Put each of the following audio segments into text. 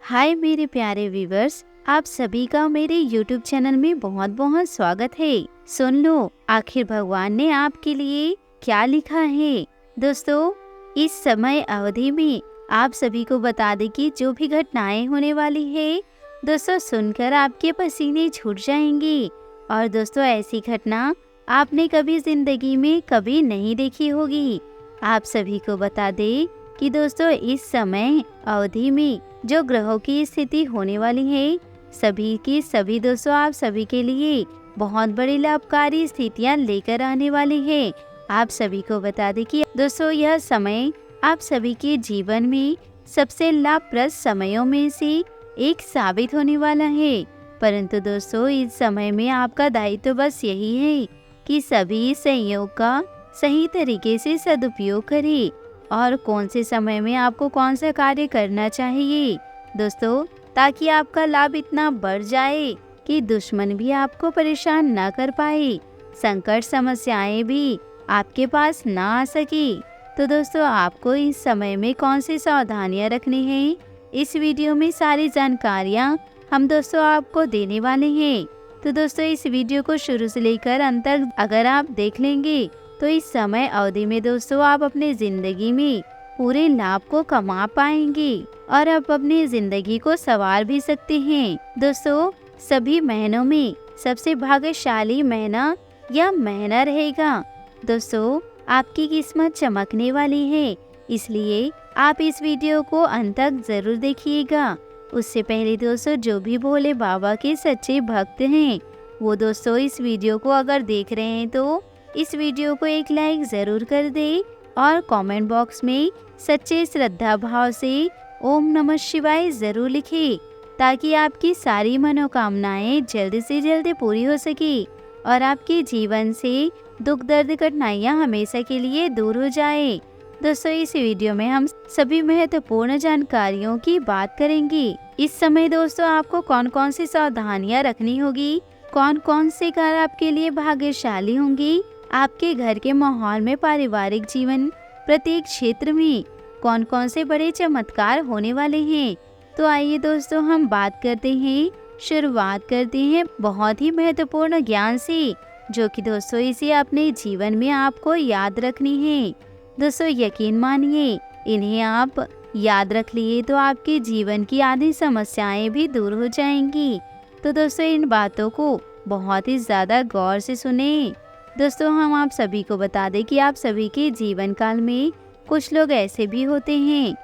हाय मेरे प्यारे व्यूवर्स, आप सभी का मेरे YouTube चैनल में बहुत बहुत स्वागत है। सुन लो आखिर भगवान ने आपके लिए क्या लिखा है। दोस्तों, इस समय अवधि में आप सभी को बता दें कि जो भी घटनाएं होने वाली है, दोस्तों सुनकर आपके पसीने छूट जाएंगे। और दोस्तों, ऐसी घटना आपने कभी जिंदगी में कभी नहीं देखी होगी। आप सभी को बता दें कि दोस्तों इस समय अवधि में जो ग्रहों की स्थिति होने वाली है, सभी की सभी दोस्तों आप सभी के लिए बहुत बड़ी लाभकारी स्थितियां लेकर आने वाली है। आप सभी को बता दें कि दोस्तों यह समय आप सभी के जीवन में सबसे लाभप्रद समयों में से एक साबित होने वाला है। परंतु दोस्तों, इस समय में आपका दायित्व बस यही है कि सभी संयोग का सही तरीके से सदुपयोग करें और कौन से समय में आपको कौन सा कार्य करना चाहिए दोस्तों, ताकि आपका लाभ इतना बढ़ जाए कि दुश्मन भी आपको परेशान ना कर पाए, संकट समस्याएं भी आपके पास ना आ सके। तो दोस्तों, आपको इस समय में कौन सी सावधानियां रखनी है, इस वीडियो में सारी जानकारियां हम दोस्तों आपको देने वाले हैं। तो दोस्तों, इस वीडियो को शुरू से लेकर अंत तक अगर आप देख लेंगे तो इस समय अवधि में दोस्तों आप अपने जिंदगी में पूरे लाभ को कमा पाएंगे और आप अपनी जिंदगी को संवार भी सकते हैं। दोस्तों, सभी महीनों में सबसे भाग्यशाली महीना यह महीना रहेगा। दोस्तों, आपकी किस्मत चमकने वाली है, इसलिए आप इस वीडियो को अंत तक जरूर देखिएगा। उससे पहले दोस्तों, जो भी भोले बाबा के सच्चे भक्त हैं, वो दोस्तों इस वीडियो को अगर देख रहे हैं तो इस वीडियो को एक लाइक जरूर कर दे और कमेंट बॉक्स में सच्चे श्रद्धा भाव से ओम नमः शिवाय जरूर लिखे, ताकि आपकी सारी मनोकामनाएं जल्द से जल्द पूरी हो सके और आपके जीवन से दुख दर्द कठिनाइयां हमेशा के लिए दूर हो जाए। दोस्तों, इस वीडियो में हम सभी महत्वपूर्ण जानकारियों की बात करेंगे। इस समय दोस्तों आपको कौन कौन सी सावधानियां रखनी होगी, कौन कौन से कार्य आपके लिए भाग्यशाली होंगी, आपके घर के माहौल में, पारिवारिक जीवन, प्रत्येक क्षेत्र में कौन कौन से बड़े चमत्कार होने वाले हैं। तो आइए दोस्तों हम बात करते हैं, शुरुआत करते हैं बहुत ही महत्वपूर्ण ज्ञान से, जो कि दोस्तों इसे अपने जीवन में आपको याद रखनी है। दोस्तों यकीन मानिए, इन्हें आप याद रख लिए तो आपके जीवन की आधी समस्याएं भी दूर हो जाएंगी। तो दोस्तों इन बातों को बहुत ही ज्यादा गौर से सुने। दोस्तों, हम आप सभी को बता दें कि आप सभी के जीवन काल में कुछ लोग ऐसे भी होते हैं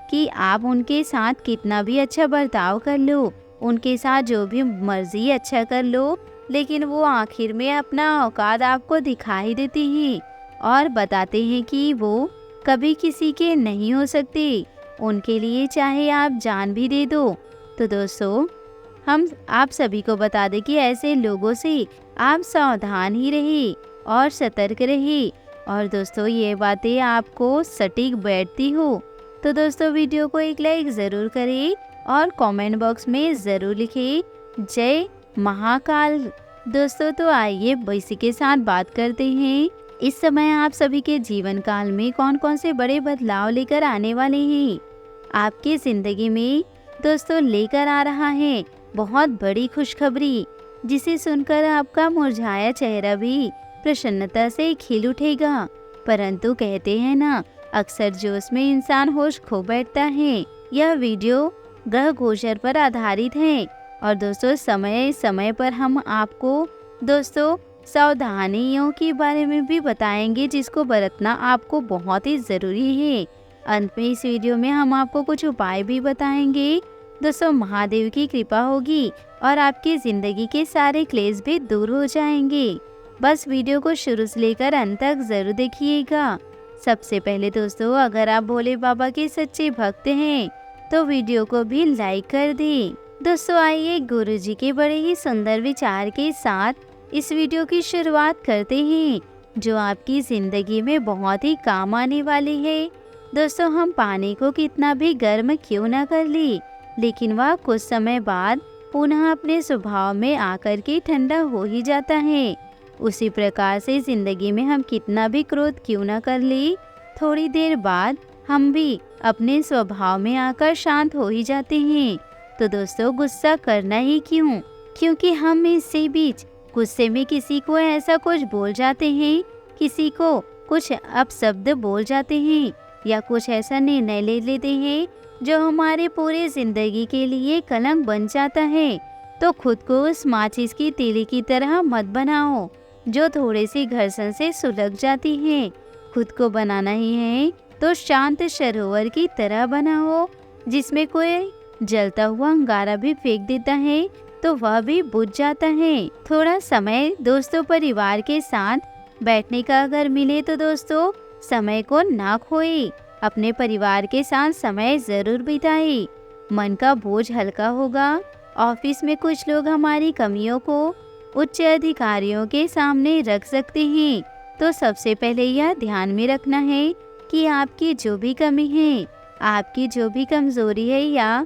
कि आप उनके साथ कितना भी अच्छा बर्ताव कर लो, उनके साथ जो भी मर्जी अच्छा कर लो, लेकिन वो आखिर में अपना औकात आपको दिखाई देते हैं और बताते हैं कि वो कभी किसी के नहीं हो सकते, उनके लिए चाहे आप जान भी दे दो। तो दोस्तों, हम आप सभी को बता दें कि ऐसे लोगों से आप सावधान ही रहिए और सतर्क रहिए। और दोस्तों, ये बातें आपको सटीक बैठती हो तो दोस्तों वीडियो को एक लाइक ज़रूर करें और कमेंट बॉक्स में ज़रूर लिखें जय महाकाल। दोस्तों, तो आइए इसी के साथ बात करते हैं, इस समय आप सभी के जीवन काल में कौन कौन से बड़े बदलाव लेकर आने वाले हैं। आपकी ज़िंदगी में दोस्तों लेकर आ रहा है बहुत बड़ी खुशखबरी, जिसे सुनकर आपका मुरझाया चेहरा भी प्रसन्नता से खिल उठेगा। परंतु कहते हैं ना, अक्सर जोश में इंसान होश खो बैठता है। यह वीडियो ग्रह गोचर पर आधारित है और दोस्तों समय समय पर हम आपको दोस्तों सावधानियों के बारे में भी बताएंगे, जिसको बरतना आपको बहुत ही जरूरी है। अंत में इस वीडियो में हम आपको कुछ उपाय भी बताएंगे। दोस्तों, महादेव की कृपा होगी और आपकी जिंदगी के सारे क्लेश भी दूर हो जाएंगे। बस वीडियो को शुरू से लेकर अंत तक जरूर देखिएगा। सबसे पहले दोस्तों, अगर आप भोले बाबा के सच्चे भक्त हैं तो वीडियो को भी लाइक कर दें। दोस्तों, आइए गुरुजी के बड़े ही सुंदर विचार के साथ इस वीडियो की शुरुआत करते हैं, जो आपकी जिंदगी में बहुत ही काम आने वाली है। दोस्तों, हम पानी को कितना भी गर्म क्यों ना कर ले, लेकिन वह कुछ समय बाद पुनः अपने स्वभाव में आकर के ठंडा हो ही जाता है। उसी प्रकार से जिंदगी में हम कितना भी क्रोध क्यों ना कर ले, थोड़ी देर बाद हम भी अपने स्वभाव में आकर शांत हो ही जाते हैं। तो दोस्तों गुस्सा करना ही क्यों, क्योंकि हम इसी बीच गुस्से में किसी को ऐसा कुछ बोल जाते हैं, किसी को कुछ अपशब्द बोल जाते हैं या कुछ ऐसा निर्णय ले लेते हैं जो हमारे पूरी जिंदगी के लिए कलंक बन जाता है। तो खुद को उस माचिस की तीली की तरह मत बनाओ जो थोड़े से घर्षण से सुलग जाती है। खुद को बनाना ही है तो शांत सरोवर की तरह बनाओ, जिसमें कोई जलता हुआ अंगारा भी फेंक देता है तो वह भी बुझ जाता है। थोड़ा समय दोस्तों परिवार के साथ बैठने का अगर मिले तो दोस्तों समय को ना खोए, अपने परिवार के साथ समय जरूर बिताए, मन का बोझ हल्का होगा। ऑफिस में कुछ लोग हमारी कमियों को उच्च अधिकारियों के सामने रख सकते हैं, तो सबसे पहले यह ध्यान में रखना है कि आपकी जो भी कमी है, आपकी जो भी कमजोरी है या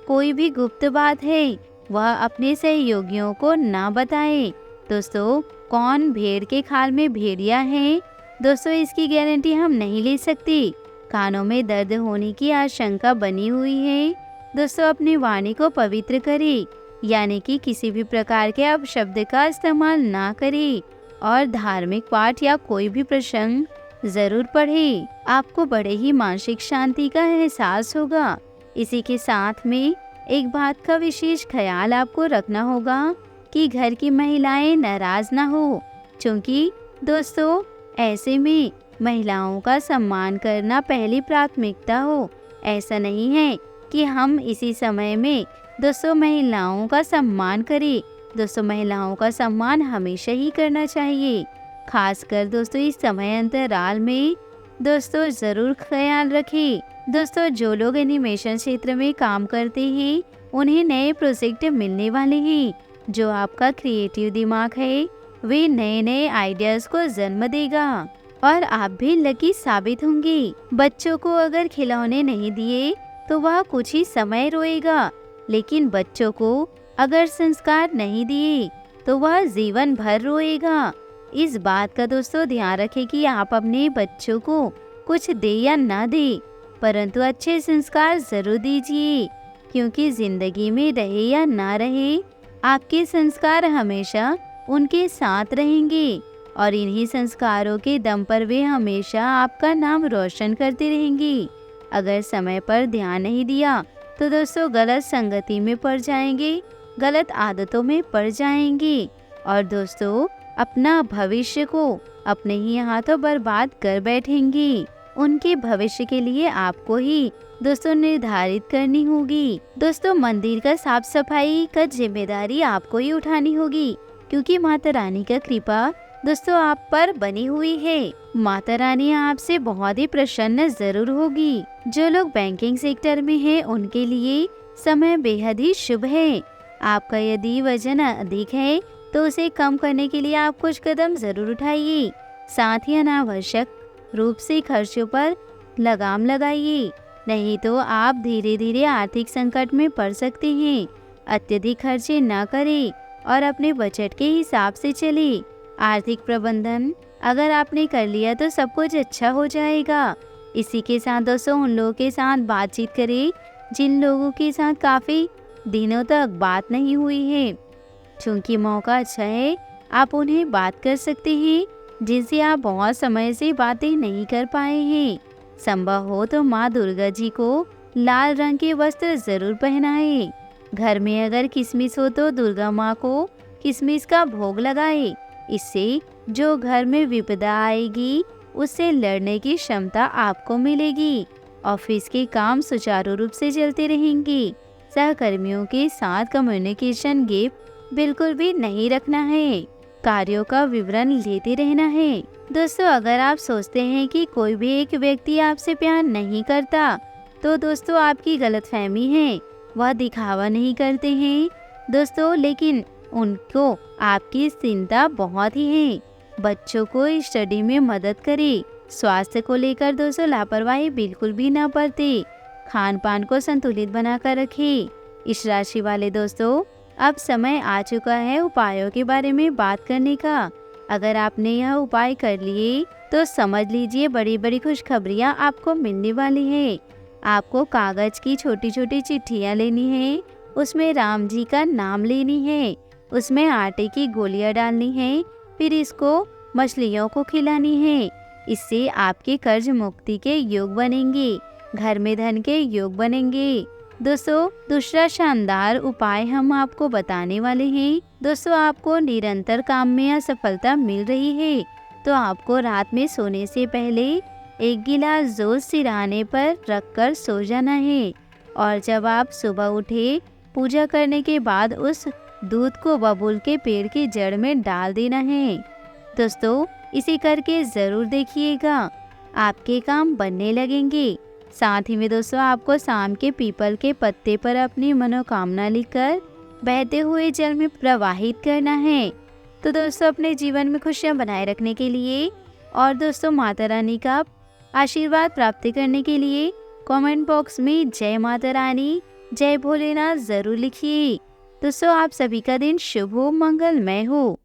कोई भी गुप्त बात है वह अपने सहयोगियों को ना बताए। दोस्तों कौन भेड़ के खाल में भेड़िया है, दोस्तों इसकी गारंटी हम नहीं ले सकते। कानों में दर्द होने की आशंका बनी हुई है। दोस्तों अपनी वाणी को पवित्र करें, यानी कि किसी भी प्रकार के अपशब्द का इस्तेमाल ना करें और धार्मिक पाठ या कोई भी प्रसंग जरूर पढ़ें। आपको बड़े ही मानसिक शांति का एहसास होगा। इसी के साथ में एक बात का विशेष ख्याल आपको रखना होगा कि घर की महिलाएं नाराज ना हो, क्योंकि दोस्तों ऐसे में महिलाओं का सम्मान करना पहली प्राथमिकता हो। ऐसा नहीं है कि हम इसी समय में दोस्तों महिलाओं का सम्मान करें। दोस्तों महिलाओं का सम्मान हमेशा ही करना चाहिए, खासकर दोस्तों इस समय अंतराल में दोस्तों जरूर ख्याल रखें। दोस्तों जो लोग एनिमेशन क्षेत्र में काम करते हैं उन्हें नए प्रोजेक्ट मिलने वाले हैं। जो आपका क्रिएटिव दिमाग है वे नए नए आइडियाज को जन्म देगा और आप भी लकी साबित होंगे। बच्चों को अगर खिलौने नहीं दिए तो वह कुछ ही समय रोएगा, लेकिन बच्चों को अगर संस्कार नहीं दिए तो वह जीवन भर रोएगा। इस बात का दोस्तों ध्यान रखें कि आप अपने बच्चों को कुछ दे या ना दे, परंतु अच्छे संस्कार जरूर दीजिए, क्योंकि जिंदगी में रहे या ना रहे आपके संस्कार हमेशा उनके साथ रहेंगे और इन्हीं संस्कारों के दम पर वे हमेशा आपका नाम रोशन करते रहेंगे। अगर समय पर ध्यान नहीं दिया तो दोस्तों गलत संगति में पड़ जाएंगे, गलत आदतों में पड़ जाएंगे और दोस्तों अपना भविष्य को अपने ही हाथों बर्बाद कर बैठेंगे। उनके भविष्य के लिए आपको ही दोस्तों निर्धारित करनी होगी। दोस्तों मंदिर का साफ सफाई का जिम्मेदारी आपको ही उठानी होगी, क्योंकि माता रानी का कृपा दोस्तों आप पर बनी हुई है। माता रानी आपसे बहुत ही प्रसन्न जरूर होगी। जो लोग बैंकिंग सेक्टर में हैं उनके लिए समय बेहद ही शुभ है। आपका यदि वजन अधिक है तो उसे कम करने के लिए आप कुछ कदम जरूर उठाइए। साथ ही अनावश्यक रूप से खर्चों पर लगाम लगाइए, नहीं तो आप धीरे धीरे आर्थिक संकट में पड़ सकते हैं। अत्यधिक खर्चे न करें और अपने बजट के हिसाब से चलें। आर्थिक प्रबंधन अगर आपने कर लिया तो सब कुछ अच्छा हो जाएगा। इसी के साथ दोस्तों उन लोगों के साथ बातचीत करें जिन लोगों के साथ काफ़ी दिनों तक बात नहीं हुई है। चूँकि मौका अच्छा है, आप उन्हें बात कर सकते हैं जिनसे आप बहुत समय से बातें नहीं कर पाए हैं। संभव हो तो माँ दुर्गा जी को लाल रंग के वस्त्र जरूर पहनाएं। घर में अगर किशमिश हो तो दुर्गा माँ को किशमिश का भोग लगाए। इससे जो घर में विपदा आएगी उससे लड़ने की क्षमता आपको मिलेगी। ऑफिस के काम सुचारू रूप से चलते रहेंगे। सहकर्मियों के साथ कम्युनिकेशन गैप बिल्कुल भी नहीं रखना है। कार्यों का विवरण लेते रहना है। दोस्तों अगर आप सोचते हैं कि कोई भी एक व्यक्ति आपसे प्यार नहीं करता तो दोस्तों आपकी गलतफहमी है। वह दिखावा नहीं करते हैं दोस्तों, लेकिन उनको आपकी चिंता बहुत ही है। बच्चों को स्टडी में मदद करें। स्वास्थ्य को लेकर दोस्तों लापरवाही बिल्कुल भी ना बरतें। खान पान को संतुलित बनाकर रखें। इस राशि वाले दोस्तों अब समय आ चुका है उपायों के बारे में बात करने का। अगर आपने यह उपाय कर लिए तो समझ लीजिए बड़ी बड़ी खुशखबरियाँ आपको मिलने वाली है। आपको कागज की छोटी छोटी चिट्ठियाँ लेनी है, उसमें राम जी का नाम लेनी है, उसमें आटे की गोलियां डालनी है, फिर इसको मछलियों को खिलानी है। इससे आपके कर्ज मुक्ति के योग बनेंगे, घर में धन के योग बनेंगे। दोस्तों, दूसरा शानदार उपाय हम आपको बताने वाले हैं। दोस्तों, आपको निरंतर काम में असफलता मिल रही है तो आपको रात में सोने से पहले 1 गिलास दूध सिरहाने पर रखकर सो जाना है और जब आप सुबह उठे पूजा करने के बाद उस दूध को बबूल के पेड़ की जड़ में डाल देना है। दोस्तों, इसे करके ज़रूर देखिएगा, आपके काम बनने लगेंगे। साथ ही में दोस्तों, आपको शाम के पीपल के पत्ते पर अपनी मनोकामना लिखकर बहते हुए जल में प्रवाहित करना है। तो दोस्तों, अपने जीवन में खुशियां बनाए रखने के लिए और दोस्तों माता रानी का आशीर्वाद प्राप्त करने के लिए कमेंट बॉक्स में जय माता रानी, जय भोलेनाथ ज़रूर लिखिए। दोस्तों, आप सभी का दिन शुभ हो, मंगलमय हो।